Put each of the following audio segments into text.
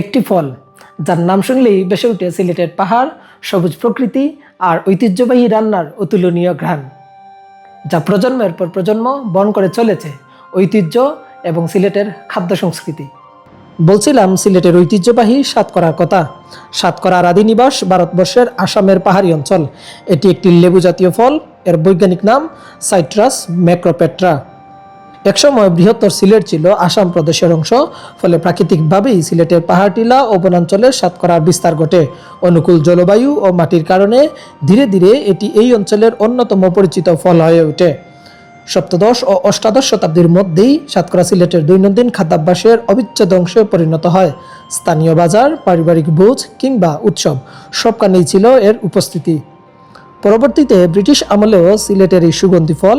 একটি ফল যার নাম শুনলেই ভেসে ওঠে সিলেটের পাহাড়, সবুজ প্রকৃতি আর ঐতিহ্যবাহী রান্নার অতুলনীয় ঘ্রাণ, যা প্রজন্মের পর প্রজন্ম বহন করে চলেছে ঐতিহ্য এবং সিলেটের খাদ্য সংস্কৃতি। বলছিলাম সিলেটের ঐতিহ্যবাহী সাতকরার কথা। সাতকরার আদি নিবাস ভারতবর্ষের আসামের পাহাড়ি অঞ্চল। এটি একটি লেবু জাতীয় ফল। এর বৈজ্ঞানিক নাম সাইট্রাস ম্যাক্রোপেট্রা। একসময় বৃহত্তর সিলেট ছিল আসাম প্রদেশের অংশ, ফলে প্রাকৃতিকভাবেই সিলেটের পাহাড় টিলা ও বনাঞ্চলে সাতকরার বিস্তার ঘটে। অনুকূল জলবায়ু ও মাটির কারণে ধীরে ধীরে এটি এই অঞ্চলের অন্যতম পরিচিত ফল হয়ে ওঠে। সপ্তদশ ও অষ্টাদশ শতাব্দীর মধ্যেই সাতকরা সিলেটের দৈনন্দিন খাদ্যাভ্যাসের অবিচ্ছেদ্য অংশে পরিণত হয়। স্থানীয় বাজার, পারিবারিক ভোজ কিংবা উৎসব সবখানেই ছিল এর উপস্থিতি। পরবর্তীতে ব্রিটিশ আমলেও সিলেটের এই সুগন্ধি ফল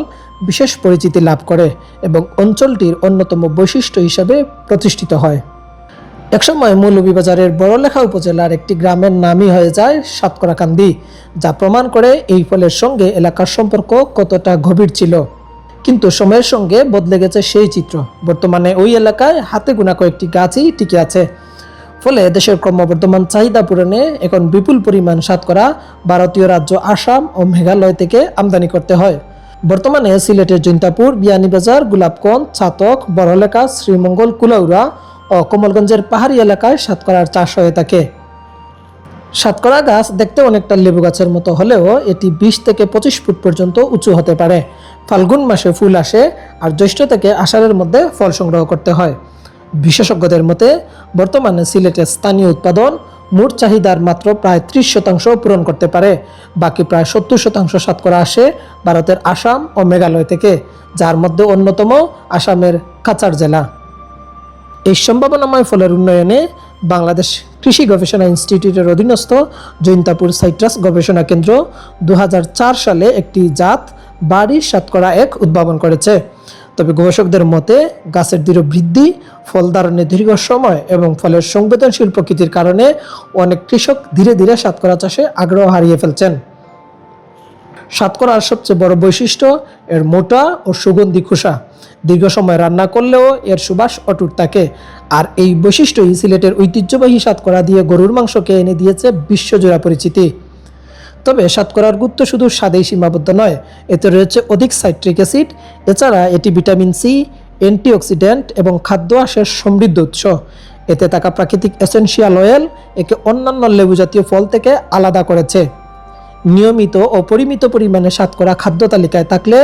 বিশেষ পরিচিতি লাভ করে এবং অঞ্চলটির অন্যতম বৈশিষ্ট্য হিসাবে প্রতিষ্ঠিত হয়। একসময় মৌলভীবাজারের বড়লেখা উপজেলার একটি গ্রামের নামই হয়ে যায় সাতকরাকান্দি, যা প্রমাণ করে এই ফলের সঙ্গে এলাকার সম্পর্ক কতটা গভীর ছিল। কিন্তু সময়ের সঙ্গে বদলে গেছে সেই চিত্র। বর্তমানে ওই এলাকায় হাতে গোনা কয়েকটি গাছই টিকে আছে। ফলে দেশের ক্রমবর্ধমান চাহিদা পূরণে এখন বিপুল পরিমাণ সাতকরা ভারতীয় রাজ্য আসাম ও মেঘালয় থেকে আমদানি করতে হয়। বর্তমানে সিলেটের জৈন্তাপুর, বিয়ানীবাজার, গোলাপগঞ্জ, ছাতক, বড়লেখা, শ্রীমঙ্গল, কুলাউড়া ও কমলগঞ্জের পাহাড়ি এলাকায় সাতকরার চাষ হয়ে থাকে। সাতকরা গাছ দেখতে অনেকটা লেবু গাছের মতো হলেও এটি 20 থেকে 25 ফুট পর্যন্ত উঁচু হতে পারে। ফাল্গুন মাসে ফুল আসে আর জ্যৈষ্ঠ থেকে আষাঢ়ের মধ্যে ফল সংগ্রহ করতে হয়। বিশেষজ্ঞদের মতে বর্তমানে সিলেটের স্থানীয় উৎপাদন মোট চাহিদার মাত্র প্রায় 30% পূরণ করতে পারে। বাকি প্রায় 70% সাতকরা আসে ভারতের আসাম ও মেঘালয় থেকে, যার মধ্যে অন্যতম আসামের কাছাড় জেলা। এই সম্ভাবনাময় ফলের উন্নয়নে বাংলাদেশ কৃষি গবেষণা ইনস্টিটিউটের অধীনস্থ জৈন্তাপুর সাইট্রাস গবেষণা কেন্দ্র 2004 সালে একটি জাত বাড়ি সাতকরা 1 উদ্ভাবন করেছে। তবে গবেষকদের মতে গাছের দৃঢ় বৃদ্ধি, ফল ধারণে দীর্ঘ সময় এবং ফলের সংবেদনশীল প্রকৃতির কারণে অনেক কৃষক ধীরে ধীরে সাতকরা চাষে আগ্রহ হারিয়ে ফেলছেন। সাতকরার সবচেয়ে বড় বৈশিষ্ট্য এর মোটা ও সুগন্ধি খোসা। দীর্ঘ সময় রান্না করলেও এর সুবাস অটুট থাকে। আর এই বৈশিষ্ট্যই সিলেটের ঐতিহ্যবাহী সাতকরা দিয়ে গরুর মাংসকে এনে দিয়েছে বিশ্বজোড়া পরিচিতি। তবে সাতকরার গুরুত্ব শুধু স্বাদেই সীমাবদ্ধ নয়, এতে রয়েছে অধিক সাইট্রিক অ্যাসিড। এছাড়া এটি ভিটামিন সি, অ্যান্টিঅক্সিডেন্ট এবং খাদ্য আঁশের সমৃদ্ধ উৎস। এতে থাকা প্রাকৃতিক এসেনশিয়াল অয়েল একে অন্যান্য লেবু জাতীয় ফল থেকে আলাদা করেছে। নিয়মিত ও পরিমিত পরিমাণে সাতকরা খাদ্য তালিকায় থাকলে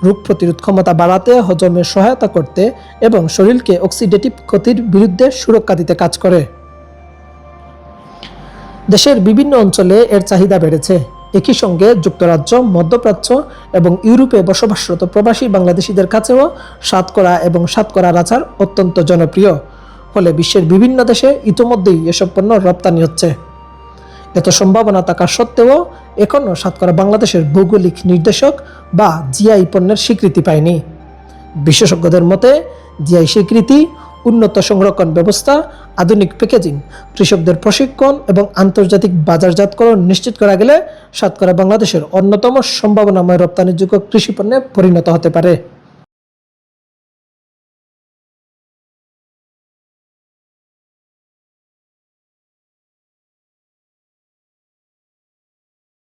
রোগ প্রতিরোধ ক্ষমতা বাড়াতে, হজমে সহায়তা করতে এবং শরীরকে অক্সিডেটিভ ক্ষতির বিরুদ্ধে সুরক্ষা দিতে কাজ করে। দেশের বিভিন্ন অঞ্চলে এর চাহিদা বেড়েছে। একই সঙ্গে যুক্তরাজ্য, মধ্যপ্রাচ্য এবং ইউরোপে বসবাসরত প্রবাসী বাংলাদেশিদের কাছেও সাতকরা এবং সাতকরার আচার অত্যন্ত জনপ্রিয়। ফলে বিশ্বের বিভিন্ন দেশে ইতোমধ্যেই এসব পণ্য রপ্তানি হচ্ছে। এত সম্ভাবনা থাকা সত্ত্বেও এখনও সাতকরা বাংলাদেশের ভৌগোলিক নির্দেশক বা জিআই পণ্যের স্বীকৃতি পায়নি। বিশেষজ্ঞদের মতে জিআই স্বীকৃতি, উন্নত সংরক্ষণ ব্যবস্থা, আধুনিক প্যাকেজিং, কৃষকদের প্রশিক্ষণ এবং আন্তর্জাতিক বাজারজাতকরণ নিশ্চিত করা গেলে সাতকরা বাংলাদেশের অন্যতম সম্ভাবনাময় রপ্তানিযোগ্য কৃষি পণ্যে পরিণত হতে পারে।